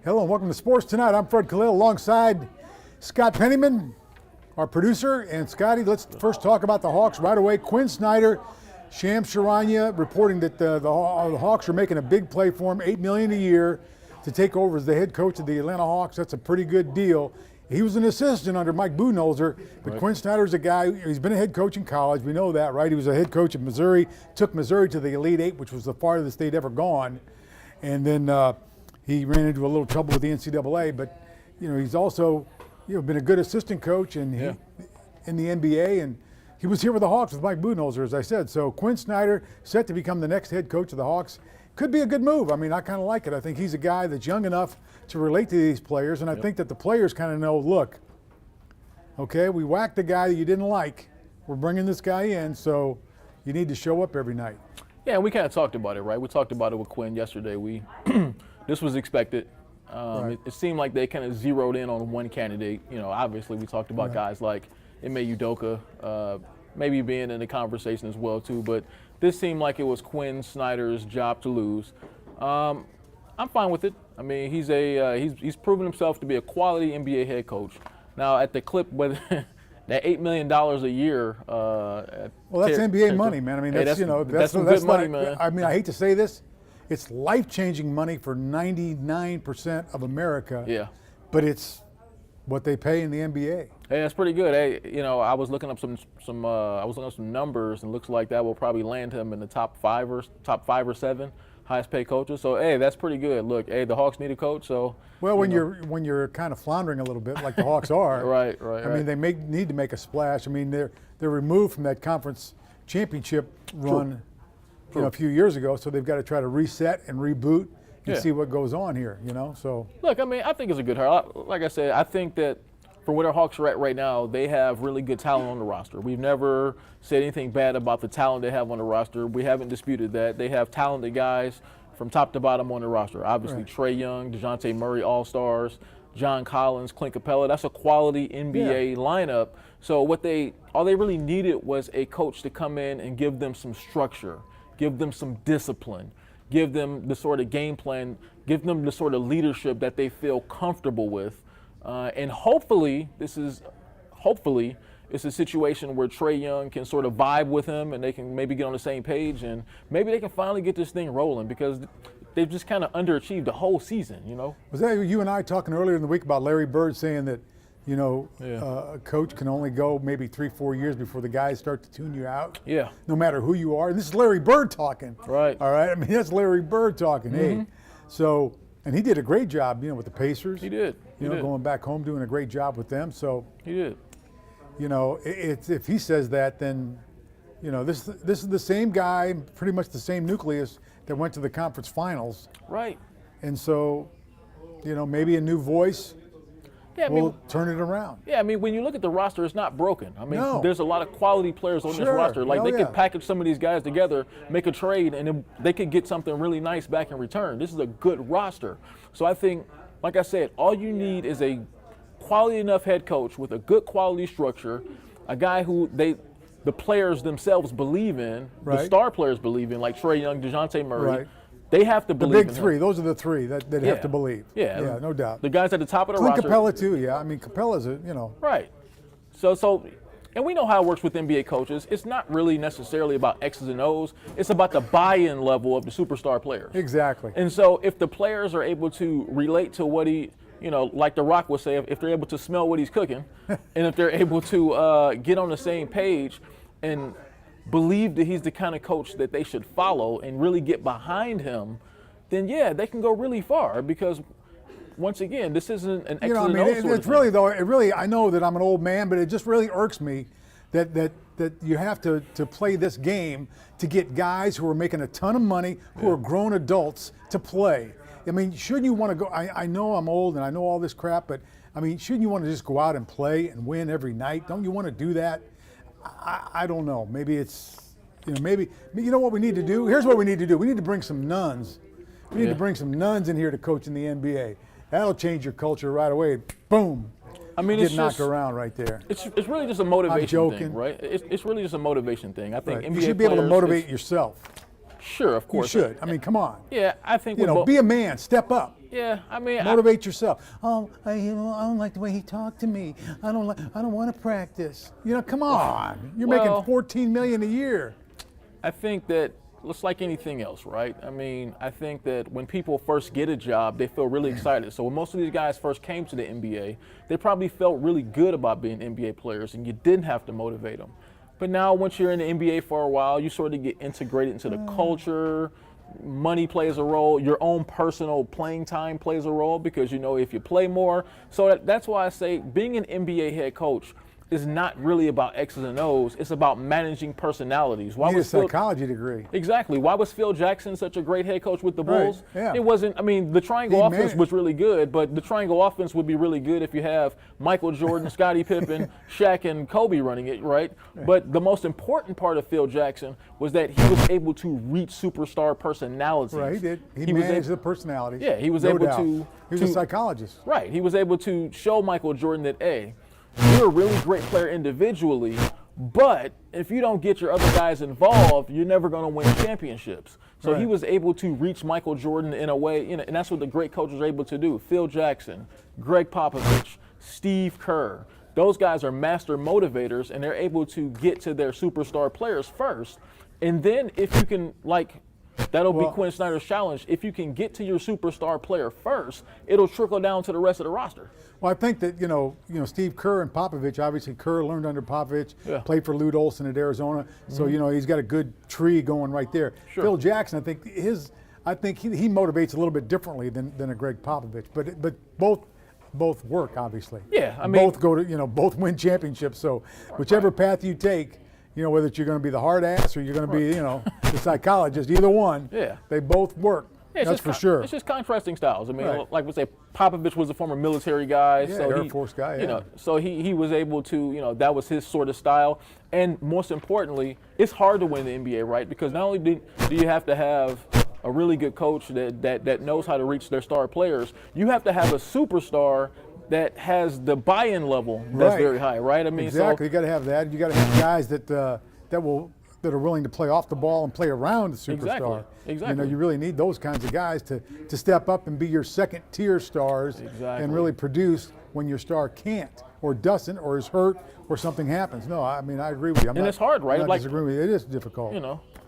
Hello and welcome to Sports Tonight. I'm Fred Kalil alongside Scott Pennyman, our producer. And Scotty, let's first talk about the Hawks right away. Quin Snyder, Shams Charania reporting that the Hawks are making a big play for him, $8 million a year to take over as the head coach of the Atlanta Hawks. That's a pretty good deal. He was an assistant under Mike Budenholzer, but right. Quin Snyder's a guy, he's been a head coach in college. We know that, right? He was a head coach at Missouri, took Missouri to the Elite Eight, which was the farthest they'd ever gone. And then he ran into a little trouble with the NCAA, but he's also been a good assistant coach and in the NBA, and he was here with the Hawks with Mike Budenholzer, as I said. So Quin Snyder set to become the next head coach of the Hawks. Could be a good move. I mean, I kind of like it. I think he's a guy that's young enough to relate to these players, and I think that the players kind of know, look, okay, we whacked the guy that you didn't like. We're bringing this guy in, so you need to show up every night. Yeah, and we kind of talked about it, right? We talked about it with Quin yesterday. This was expected. Right. It seemed like they kind of zeroed in on one candidate. Obviously we talked about guys like Ime Udoka, maybe being in the conversation as well too. But this seemed like it was Quin Snyder's job to lose. I'm fine with it. I mean, he's proven himself to be a quality NBA head coach. Now at the clip, whether that $8 million a year. Well, that's NBA money, man. I mean, that's some good money, man. I mean, I hate to say this. It's life-changing money for 99% of America. Yeah. But it's what they pay in the NBA. Hey, that's pretty good. Hey, I was looking up some numbers, and looks like that will probably land him in the top five or seven highest paid coaches. So hey, that's pretty good. Look, hey, the Hawks need a coach. So well, when you're kind of floundering a little bit like the Hawks are, right. I mean, they need to make a splash. I mean, they're removed from that conference championship run. A few years ago, so they've got to try to reset and reboot and see what goes on here, So look, I mean, I think it's a good hire. Like I said, I think that for where the Hawks are at right now, they have really good talent on the roster. We've never said anything bad about the talent they have on the roster. We haven't disputed that. They have talented guys from top to bottom on the roster. Obviously, Trae Young, DeJounte Murray, All-Stars, John Collins, Clint Capella. That's a quality NBA lineup. So all they really needed was a coach to come in and give them some structure. Give them some discipline, give them the sort of game plan, give them the sort of leadership that they feel comfortable with. And hopefully it's a situation where Trae Young can sort of vibe with him and they can maybe get on the same page and maybe they can finally get this thing rolling because they've just kind of underachieved the whole season, Was that you and I talking earlier in the week about Larry Bird saying that, a coach can only go maybe 3-4 years before the guys start to tune you out. Yeah. No matter who you are. And this is Larry Bird talking. Right. All right. I mean, that's Larry Bird talking. Mm-hmm. Hey. So, and he did a great job, with the Pacers. He did. Going back home, doing a great job with them. So. He did. If he says that, then, this is the same guy, pretty much the same nucleus that went to the conference finals. Right. And so, maybe a new voice. Yeah, we'll turn it around. Yeah, I mean, when you look at the roster, it's not broken. I mean, no. There's a lot of quality players on this roster. Like, they could package some of these guys together, make a trade, and then they could get something really nice back in return. This is a good roster. So I think, like I said, all you need is a quality enough head coach with a good quality structure, a guy who the players themselves believe in, the star players believe in, like Trae Young, DeJounte Murray. Right. They have to believe in the big three. him. Those are the three that have to believe. Yeah, no doubt. The guys at the top of the Clint roster. Capella too. Yeah, I mean Capella's Right. So, and we know how it works with NBA coaches. It's not really necessarily about X's and O's. It's about the buy-in level of the superstar players. Exactly. And so, if the players are able to relate to what he, like The Rock would say, if they're able to smell what he's cooking, and if they're able to get on the same page and believe that he's the kind of coach that they should follow and really get behind him, then they can go really far because once again, this isn't an X and O sort of it's really though. It really, I know that I'm an old man, but it just really irks me that you have to play this game to get guys who are making a ton of money, who are grown adults to play. I mean, shouldn't you want to go? I know I'm old and I know all this crap, but I mean, shouldn't you want to just go out and play and win every night? Don't you want to do that? I don't know. Maybe it's, maybe, what we need to do? Here's what we need to do. We need to bring some nuns. We need to bring some nuns in here to coach in the NBA. That'll change your culture right away. Boom. I mean, get knocked around right there. It's really just a motivation thing, right? It's really just a motivation thing. I think NBA you should be able to motivate yourself. Sure, of course. You should. I mean, come on. Yeah, I think be a man. Step up. Yeah, I mean, Motivate yourself. Oh, I don't like the way he talked to me. I don't want to practice. Come on. You're making $14 million a year. I think that it's like anything else, right? I mean, I think that when people first get a job, they feel really excited. So when most of these guys first came to the NBA, they probably felt really good about being NBA players, and you didn't have to motivate them. But now once you're in the NBA for a while, you sort of get integrated into the culture. Money plays a role. Your own personal playing time plays a role because, if you play more. So that's why I say being an NBA head coach is not really about X's and O's. It's about managing personalities. You need a psychology degree. Exactly. Why was Phil Jackson such a great head coach with the Bulls? Right. Yeah. It wasn't, the triangle offense was really good, but the triangle offense would be really good if you have Michael Jordan, Scottie Pippen, Shaq, and Kobe running it, right? But the most important part of Phil Jackson was that he was able to reach superstar personalities. Right, he did. He managed the personality. Yeah, he was no able doubt. to. He was a psychologist. Right. He was able to show Michael Jordan that, hey, you're a really great player individually, but if you don't get your other guys involved, you're never going to win championships. So he was able to reach Michael Jordan in a way, and that's what the great coaches are able to do. Phil Jackson, Greg Popovich, Steve Kerr. Those guys are master motivators, and they're able to get to their superstar players first. And then if you can, that'll be Quin Snyder's challenge. If you can get to your superstar player first, it'll trickle down to the rest of the roster. Well, I think that, Steve Kerr and Popovich, obviously Kerr learned under Popovich, played for Lute Olson at Arizona. So, he's got a good tree going right there. Sure. Phil Jackson, I think he motivates a little bit differently than a Greg Popovich. But both work, obviously. Yeah, both go to, both win championships. So whichever path you take, whether you're going to be the hard ass or you're going to be, the psychologist, either one, they both work. Yeah, that's for sure. It's just contrasting styles. Like we say, Popovich was a former military guy. So Air Force guy, so he was able to, that was his sort of style. And most importantly, it's hard to win the NBA, right? Because not only do you have to have a really good coach that knows how to reach their star players, you have to have a superstar that has the buy-in level that's very high, right? Exactly. You got to have that. You got to have guys that are willing to play off the ball and play around the superstar. Exactly. You really need those kinds of guys to step up and be your second-tier stars and really produce when your star can't or doesn't or is hurt or something happens. No, I agree with you. It's hard, right? I'm not disagreeing with you. It is difficult.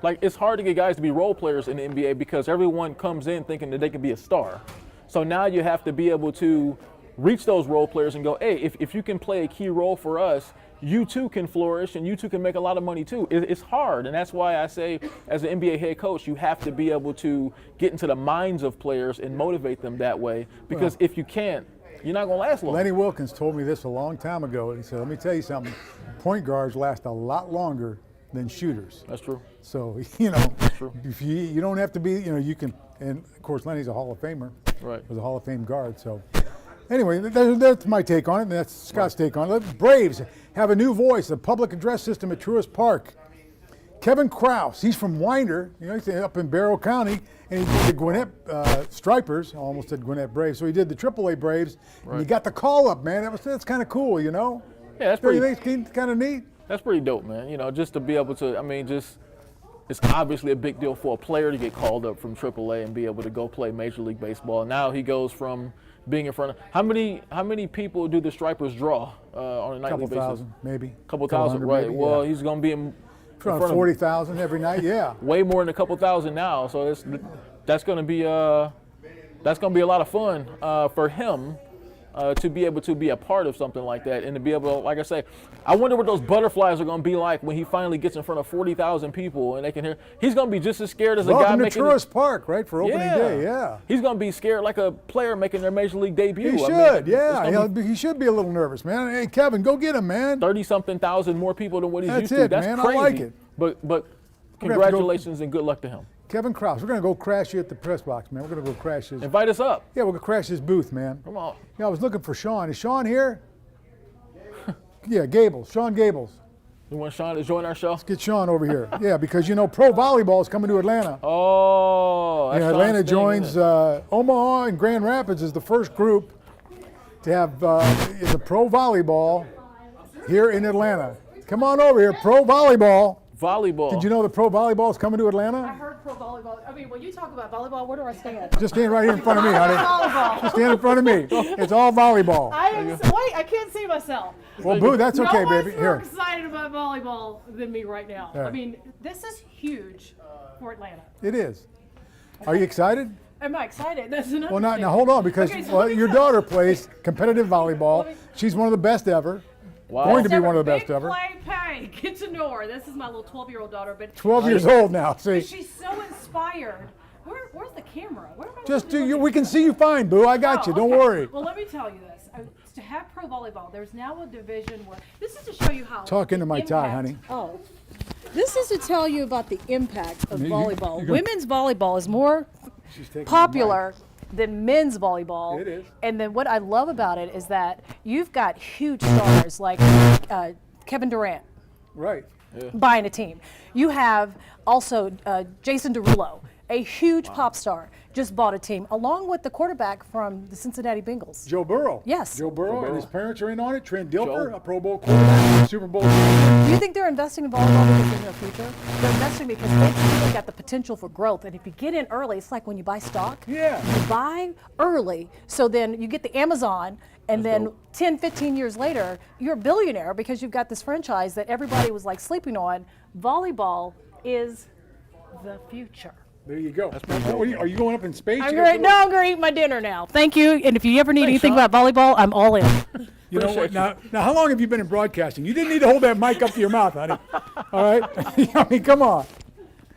It's hard to get guys to be role players in the NBA because everyone comes in thinking that they can be a star. So now you have to be able to reach those role players and go, hey, if you can play a key role for us, you too can flourish and you too can make a lot of money too. It's hard, and that's why I say as an NBA head coach, you have to be able to get into the minds of players and motivate them that way because if you can't, you're not going to last long. Lenny Wilkins told me this a long time ago. He said, let me tell you something, point guards last a lot longer than shooters. That's true. So, That's true. if you don't have to be, you can, and of course Lenny's a Hall of Famer. Right. Was a Hall of Fame guard, so. Anyway, that's my take on it, and that's Scott's take on it. Braves have a new voice, a public address system at Truist Park. Kevin Krause, he's from Winder, he's up in Barrow County, and he did the Gwinnett Stripers. I almost said Gwinnett Braves. So he did the AAA Braves, and he got the call up, man. That's kind of cool, Yeah, that's pretty. You think it's kind of neat? That's pretty dope, man. Just to be able to, it's obviously a big deal for a player to get called up from AAA and be able to go play Major League Baseball. Now he goes from being in front of how many people do the Stripers draw on a nightly basis? Couple thousand, maybe. Couple thousand, right? Maybe, well, he's going to be in front of 40,000 every night. Yeah. Way more than a couple thousand now. So that's going to be a lot of fun for him. To be able to be a part of something like that and to be able to, like I say, I wonder what those butterflies are going to be like when he finally gets in front of 40,000 people and they can hear. He's going to be just as scared as a guy making. Welcome to Truist Park, right, for opening day, yeah. He's going to be scared like a player making their Major League debut. He should, he should be a little nervous, man. Hey, Kevin, go get him, man. 30-something thousand more people than what he's used to. That's it, man. Crazy. I like it. But congratulations and good luck to him. Kevin Krause, we're going to go crash you at the press box, man. We're going to go crash his. Invite us up. Yeah, we're going to crash his booth, man. Come on. Yeah, I was looking for Sean. Is Sean here? Yeah, Gables. Sean Gables. You want Sean to join our show? Let's get Sean over here. Yeah, because, pro volleyball is coming to Atlanta. Oh, that's Atlanta joins Omaha and Grand Rapids is the first group to have the pro volleyball here in Atlanta. Come on over here, pro volleyball. Volleyball. Did you know the pro volleyball is coming to Atlanta? I heard pro volleyball volleyball. I mean, when you talk about volleyball, where do I stand? Just stand right here in front of me, honey. Volleyball. Just stand in front of me. It's all volleyball. Wait, I can't see myself. Well, Boo, that's okay, no baby. one's more Here. excited about volleyball than me right now. Yeah. I mean, this is huge for Atlanta. It is. Are you excited? Am I excited? That's another Well, now thing. hold on, because Okay, so let me your tell- daughter plays competitive volleyball. She's one of the best ever. Wow. Going to be one of the best Big ever. play pay. Get to know her. This is my little 12-year-old daughter, but 12 years old now. See, she's so inspired. Where's the camera? Where am I just supposed to look? we can see you fine, Boo. I got you. Don't okay. worry. Well, let me tell you this. To have pro volleyball, there's now a division where this is to show you how. Talk into my tie, impact- honey. Oh. This is to tell you about the impact of You- volleyball. you're gonna- Women's volleyball is more She's taking the popular than men's volleyball. It is. And then what I love about it is that you've got huge stars like Kevin Durant Right. buying a team. You have also Jason Derulo, a huge pop star, just bought a team, along with the quarterback from the Cincinnati Bengals. Joe Burrow. Yes. Joe Burrow and his parents are in on it. Trent Dilfer, Joe. a Pro Bowl quarterback, Super Bowl champion. Do you think they're investing in volleyball because in their future? They're investing because they see they've got the potential for growth. And if you get in early, it's like when you buy stock. Yeah. You buy early, so then you get the Amazon, and That's then dope. 10, 15 years later, you're a billionaire because you've got this franchise that everybody was like sleeping on. Volleyball is the future. There you go. Are you going up in space? I'm You got going your to eat my dinner now. Thank you. And if you ever need Thanks, anything Sean. about volleyball, I'm all in. You know what? Now, how long have you been in broadcasting? You didn't need to hold that mic up to your mouth, honey. All right? I mean, come on.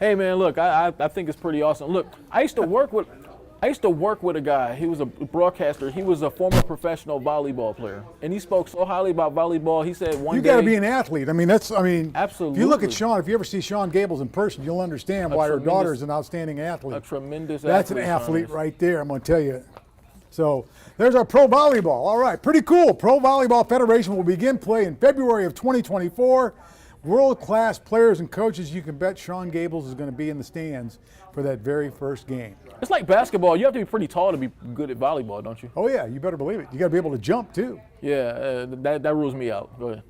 Hey man, look, I think it's pretty awesome. Look, I used to work with a guy. He was a broadcaster. He was a former professional volleyball player, and he spoke so highly about volleyball. He said one You day got to be an athlete. I mean, If you look Absolutely. at Sean, if you ever see Sean Gables in person, you'll understand why her tremendous- daughter is an outstanding athlete. a tremendous That's an athlete, athlete Sean. right there, I'm going to tell you. So there's our pro volleyball. All right, pretty cool. Pro Volleyball Federation will begin play in February of 2024. World-class players and coaches. You can bet Sean Gables is going to be in the stands for that very first game. It's like basketball. You have to be pretty tall to be good at volleyball, don't you? Oh yeah, you better believe it. You got to be able to jump too. Yeah, that rules me out. Go ahead.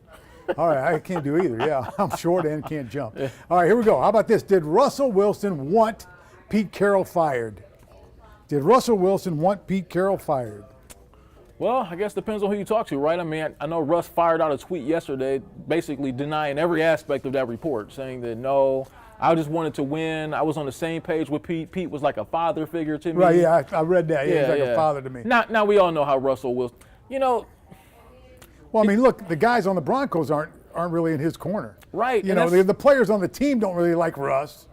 All right, I can't do either. Yeah, I'm short and can't jump. All right, here we go. How about this? Did Russell Wilson want Pete Carroll fired? Did Russell Wilson want Pete Carroll fired? Well, I guess depends on who you talk to, right? I mean, I know Russ fired out a tweet yesterday basically denying every aspect of that report, saying that no, I just wanted to win. I was on the same page with Pete. Pete was like a father figure to me. Right, yeah, I read that. Yeah, he's like a father to me. Now we all know how Russell Wilson, Well, I mean, look, the guys on the Broncos aren't really in his corner. Right, You and know, that's- the players on the team don't really like Russ.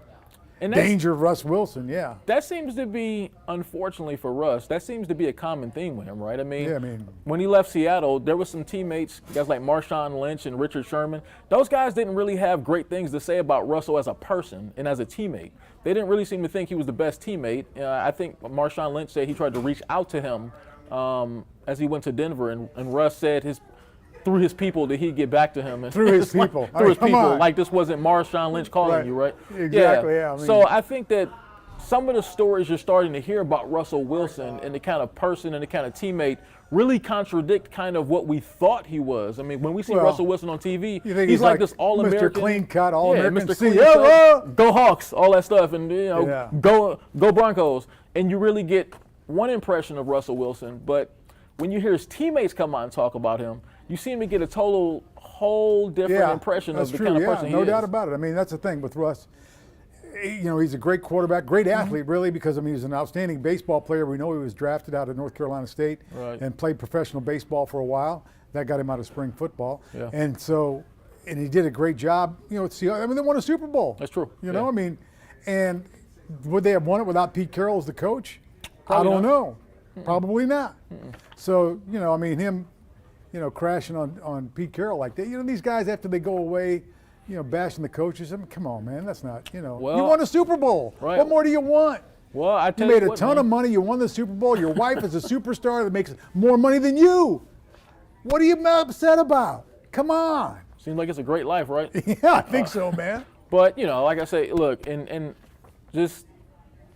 and Danger of Russ Wilson, yeah. that seems to be, unfortunately for Russ, that seems to be a common theme with him, right? I mean, when he left Seattle, there was some teammates, guys like Marshawn Lynch and Richard Sherman. Those guys didn't really have great things to say about Russell as a person and as a teammate. They didn't really seem to think he was the best teammate. I think Marshawn Lynch said he tried to reach out to him as he went to Denver, and Russ said through his people that he'd get back to him. Through his people. Through his Come people. on. Like this wasn't Marshawn Lynch calling Right. you, right? Exactly, yeah, I mean- So I think that some of the stories you're starting to hear about Russell Wilson and the kind of person and the kind of teammate really contradict kind of what we thought he was. I mean, when we see Well, Russell Wilson on TV, you think he's like this Mr. all-American. Clean Cut, All-American Mr. Clean Sierra. Cut, go Hawks, all that stuff, and Yeah. go Broncos. And you really get one impression of Russell Wilson, but when you hear his teammates come out and talk about him, you seem to get a whole different impression that's of the true, kind of yeah, person he no is. doubt about it. I mean, that's the thing with Russ. He's a great quarterback, great athlete, really, because I mean, he's an outstanding baseball player. We know he was drafted out of North Carolina State Right. and played professional baseball for a while. That got him out of spring football, Yeah. and he did a great job. At Seattle. I mean, they won a Super Bowl. That's true, You know, yeah. I mean, and would they have won it without Pete Carroll as the coach? Probably I don't not. know. Probably not. So, I mean, him, crashing on Pete Carroll like that. These guys, after they go away, bashing the coaches. I mean, come on, man. That's not, you Well, won a Super Bowl. right. What more do you want? Well, I You tell made a what, ton man. of money. You won the Super Bowl. Your wife is a superstar that makes more money than you. What are you upset about? Come on. Seems like it's a great life, right? Yeah, I think so, man. But, like I say, look, and just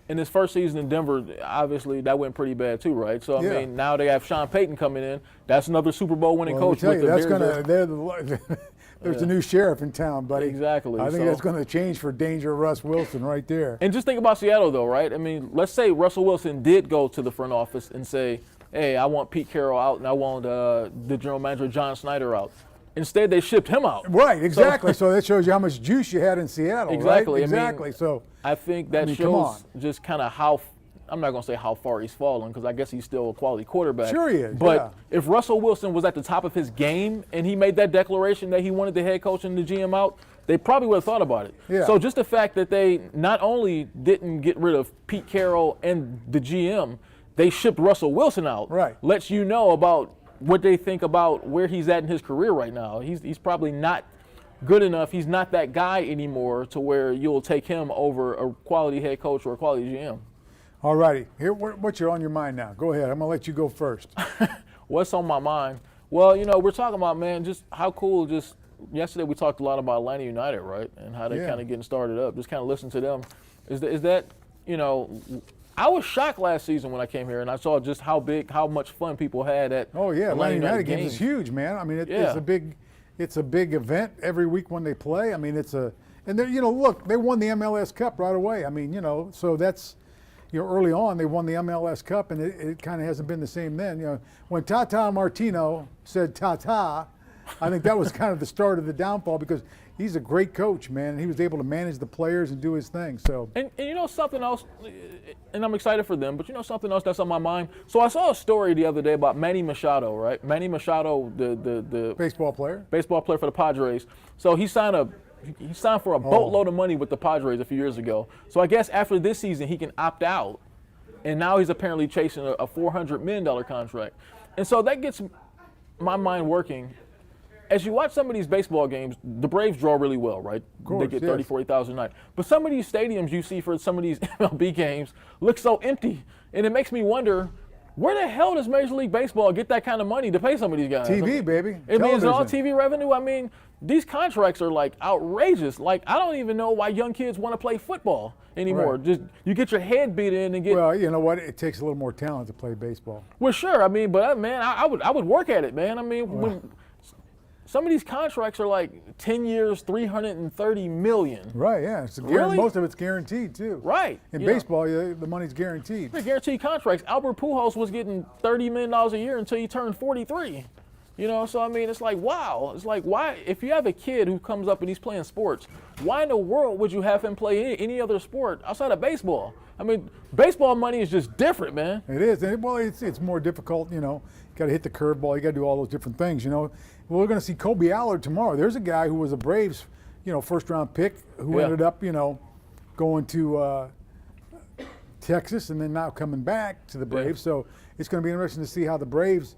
in his first season in Denver, obviously that went pretty bad too, right? So, I Yeah. mean, now they have Sean Payton coming in. That's another Super Bowl winning Well, let me coach tell with you, the that's Bears. gonna. there's a new sheriff in town, buddy. Exactly. I think that's going to change for danger Russ Wilson right there. And just think about Seattle, though, right? I mean, let's say Russell Wilson did go to the front office and say, hey, I want Pete Carroll out and I want the general manager, John Snyder, out. Instead, they shipped him out. Right, exactly. So that shows you how much juice you had in Seattle, exactly. right? Exactly. I mean, so I think that shows just kind of how, I'm not going to say how far he's fallen because I guess he's still a quality quarterback. Sure he is, But if Russell Wilson was at the top of his game and he made that declaration that he wanted the head coach and the GM out, they probably would have thought about it. Yeah. So just the fact that they not only didn't get rid of Pete Carroll and the GM, they shipped Russell Wilson out. Right. Lets you know about what they think about where he's at in his career right now. He's probably not good enough. He's not that guy anymore to where you'll take him over a quality head coach or a quality GM. All righty. Here, what's on your mind now? Go ahead. I'm going to let you go first. What's on my mind? Well, we're talking about, man, just how cool. Just yesterday we talked a lot about Atlanta United, right, and how they kind of getting started up. Just kind of listen to them. Is that I was shocked last season when I came here and I saw just how much fun people had at Atlanta United games is huge, man. I mean, it's a big event every week when they play. I mean, and they're, look, they won the MLS Cup right away. I mean, so that's, early on they won the MLS Cup and it kind of hasn't been the same then. When Tata Martino said Tata, I think that was kind of the start of the downfall because he's a great coach, man, and he was able to manage the players and do his thing. So and something else, and I'm excited for them, but something else that's on my mind. So I saw a story the other day about Manny Machado, right? Manny Machado, the baseball player for the Padres. So he signed for a boatload of money with the Padres a few years ago. So I guess after this season he can opt out, and now he's apparently chasing a $400 million contract. And so that gets my mind working. As you watch some of these baseball games, the Braves draw really well, right? Of course, they get 30, 40,000 a night. But some of these stadiums you see for some of these MLB games look so empty. And it makes me wonder, where the hell does Major League Baseball get that kind of money to pay some of these guys? TV, baby. I mean, is it all TV revenue? I mean, these contracts are like outrageous. Like, I don't even know why young kids want to play football anymore. Right. Just you get your head beat in and get. Well, you know what? It takes a little more talent to play baseball. Well, sure. I mean, but man, I would work at it, man. I mean, when some of these contracts are like 10 years, $330 million. Right, yeah. Really? Most of it's guaranteed, too. Right. In baseball, the money's guaranteed. They're guaranteed contracts. Albert Pujols was getting $30 million a year until he turned 43. So I mean, it's like, wow. It's like, why, if you have a kid who comes up and he's playing sports, why in the world would you have him play any other sport outside of baseball? I mean, baseball money is just different, man. It is. Well, it's more difficult, you got to hit the curveball. You got to do all those different things, We're going to see Kobe Allard tomorrow. There's a guy who was a Braves, first-round pick who ended up, going to Texas and then now coming back to the Braves. So it's going to be interesting to see how the Braves,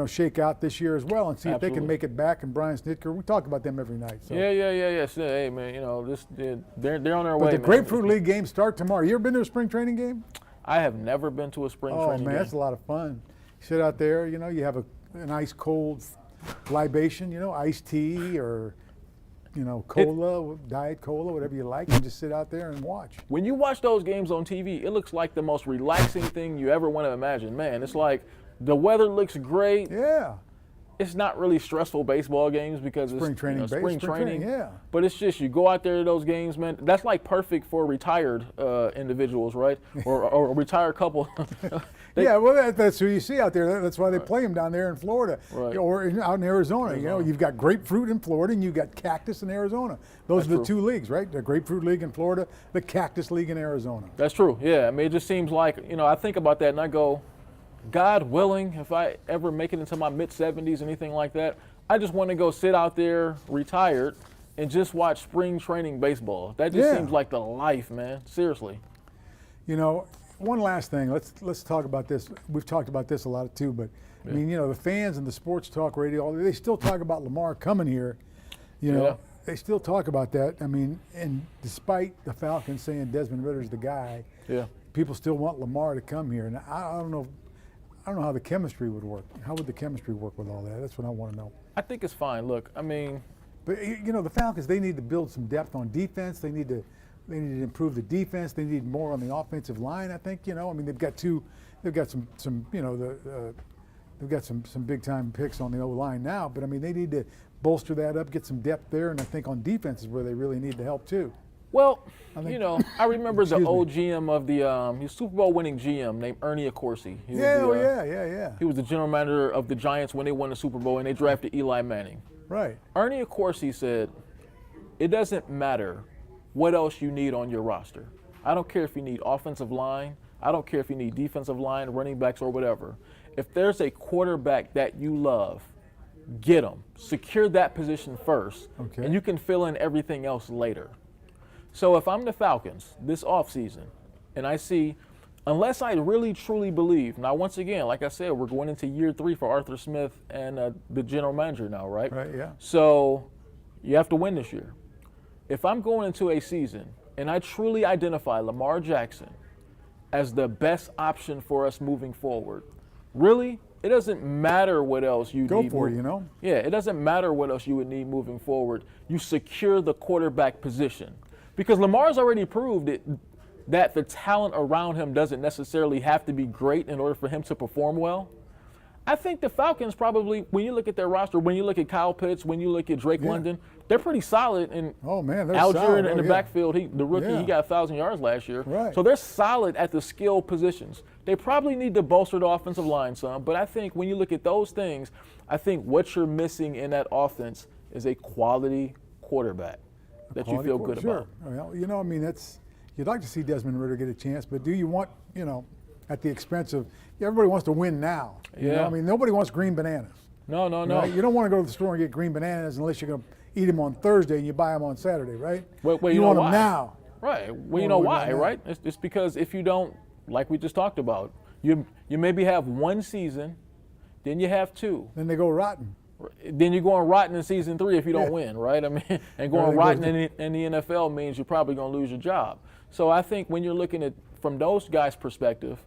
shake out this year as well and see if they can make it back. And Brian Snitker, we talk about them every night. So. Yeah. So, hey, man, they're on their way. But the Grapefruit League games start tomorrow. You ever been to a spring training game? I have never been to a spring training game. Oh, man, that's a lot of fun. You sit out there, you have an ice cold libation, iced tea or, cola, diet cola, whatever you like, and just sit out there and watch. When you watch those games on TV, it looks like the most relaxing thing you ever want to imagine. Man, it's like the weather looks great. Yeah. It's not really stressful baseball games because spring it's training, spring training. Yeah. But it's just you go out there to those games, man. That's like perfect for retired individuals, right? or a retired couple. Well, that's who you see out there. That's why they play them down there in Florida, right. Or out in Arizona. You've got grapefruit in Florida and you've got cactus in Arizona. Those are the two leagues, right? The Grapefruit League in Florida, the Cactus League in Arizona. That's true. Yeah. I mean, it just seems like I think about that and I go, God willing, if I ever make it into my mid-70s, anything like that, I just want to go sit out there retired and just watch spring training baseball. That just seems like the life, man. Seriously. One last thing. Let's talk about this. We've talked about this a lot too, but I mean, the fans and the sports talk radio, they still talk about Lamar coming here. They still talk about that. I mean, and despite the Falcons saying Desmond Ritter's the guy, people still want Lamar to come here. And I don't know how the chemistry would work. How would the chemistry work with all that? That's what I want to know. I think it's fine. Look, I mean, but the Falcons, they need to build some depth on defense. They need to improve the defense. They need more on the offensive line. I think I mean they've got some they've got some big time picks on the O-line now, but I mean, they need to bolster that up, get some depth there, and I think on defense is where they really need the help too. Well, think- you know, I remember the Excuse me. old GM of the he was Super Bowl winning GM named Ernie Accorsi. He was Yeah, the, yeah. He was the general manager of the Giants when they won the Super Bowl, and they drafted Eli Manning. Right. Ernie Accorsi said, it doesn't matter what else you need on your roster. I don't care if you need offensive line. I don't care if you need defensive line, running backs, or whatever. If there's a quarterback that you love, get him. Secure that position first, Okay. and you can fill in everything else later. So if I'm the Falcons this offseason, and I see, unless I really truly believe, now once again, like I said, we're going into year 3 for Arthur Smith and the general manager now, right? Right, yeah. So you have to win this year. If I'm going into a season and I truly identify Lamar Jackson as the best option for us moving forward, really, it doesn't matter what else you Go need. for it, you know? Yeah, it doesn't matter what else you would need moving forward. You secure the quarterback position. Because Lamar's already proved that the talent around him doesn't necessarily have to be great in order for him to perform well. I think the Falcons probably, when you look at their roster, when you look at Kyle Pitts, when you look at Drake London, they're pretty solid. And Oh, man, they're Algier solid. in Oh, the yeah. backfield, the rookie, Yeah. he got 1,000 yards last year. Right. So they're solid at the skill positions. They probably need to bolster the offensive line some, but I think when you look at those things, I think what you're missing in that offense is a quality quarterback that you feel good Sure. about. Well, you know, I mean, you'd like to see Desmond Ridder get a chance, but do you want, you know, at the expense of, everybody wants to win now. You know? Yeah. I mean, nobody wants green bananas. No. Right? You don't want to go to the store and get green bananas unless you're going to eat them on Thursday and you buy them on Saturday, right? Well, you you know want why? them now. Right. Well, You you know wanna win why, right now. right? It's because if you don't, like we just talked about, you maybe have one season, then you have 2. Then they go rotten. Then you're going rotten in season 3 if you don't Yeah. win, right? I mean, and Right, going it rotten goes in the NFL means you're probably going to lose your job. So I think when you're looking at from those guys' perspective,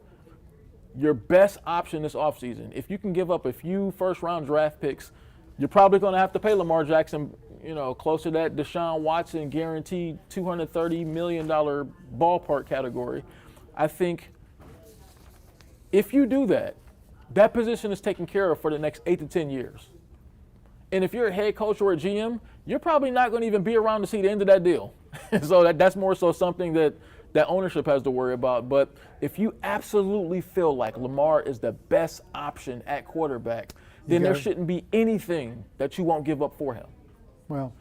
your best option this offseason, if you can give up a few first-round draft picks, you're probably going to have to pay Lamar Jackson, you know, close to that Deshaun Watson guaranteed $230 million ballpark category. I think if you do that, that position is taken care of for the next 8 to 10 years. And if you're a head coach or a GM, you're probably not going to even be around to see the end of that deal. So that's more so something that ownership has to worry about. But if you absolutely feel like Lamar is the best option at quarterback, then there shouldn't be anything that you won't give up for him. Well,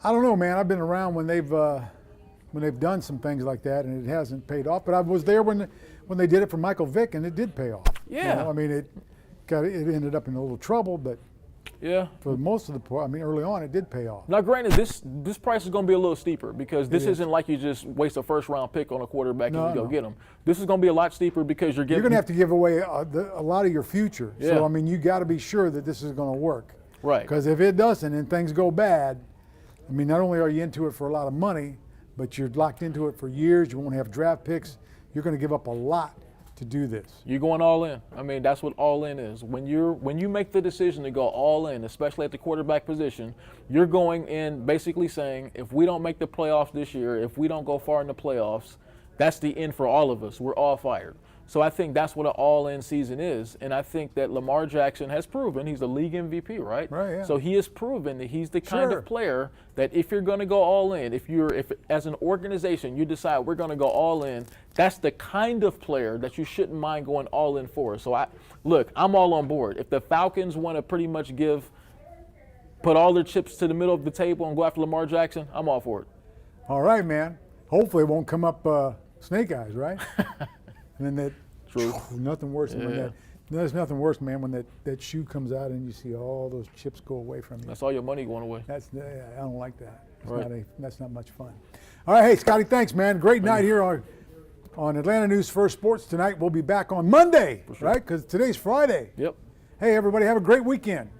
I don't know, man. I've been around when they've done some things like that, and it hasn't paid off. But I was there when they did it for Michael Vick, and it did pay off. Yeah. You know, I mean, it ended up in a little trouble, but Yeah. for most of the part, I mean, early on, it did pay off. Now, granted, this price is going to be a little steeper because this It is. isn't like you just waste a first-round pick on a quarterback No, and you go no. get him. This is going to be a lot steeper because you're You're getting. going to have to give away a lot of your future. Yeah. So, I mean, you got to be sure that this is going to work. Right. Because if it doesn't and things go bad, I mean, not only are you into it for a lot of money, but you're locked into it for years. You won't have draft picks. You're going to give up a lot to do this. You're going all in. I mean, that's what all in is. When you make the decision to go all in, especially at the quarterback position, you're going in basically saying, if we don't make the playoffs this year, if we don't go far in the playoffs, that's the end for all of us. We're all fired. So I think that's what an all-in season is, and I think that Lamar Jackson has proven he's the league MVP, right? Right, yeah. So he has proven that he's the kind Sure. of player that if you're going to go all in, if as an organization you decide we're going to go all in, that's the kind of player that you shouldn't mind going all in for. So I'm all on board. If the Falcons want to pretty much put all their chips to the middle of the table and go after Lamar Jackson, I'm all for it. All right, man. Hopefully it won't come up snake eyes, right? And then True. nothing worse than when Yeah. there's nothing worse, man, when that shoe comes out and you see all those chips go away from you. That's all your money going away. I don't like that. Right. That's not much fun. All right, hey, Scotty, thanks, man. Great night here on Atlanta News First Sports Tonight. We'll be back on Monday, right? Because today's Friday. Yep. Hey, everybody, have a great weekend.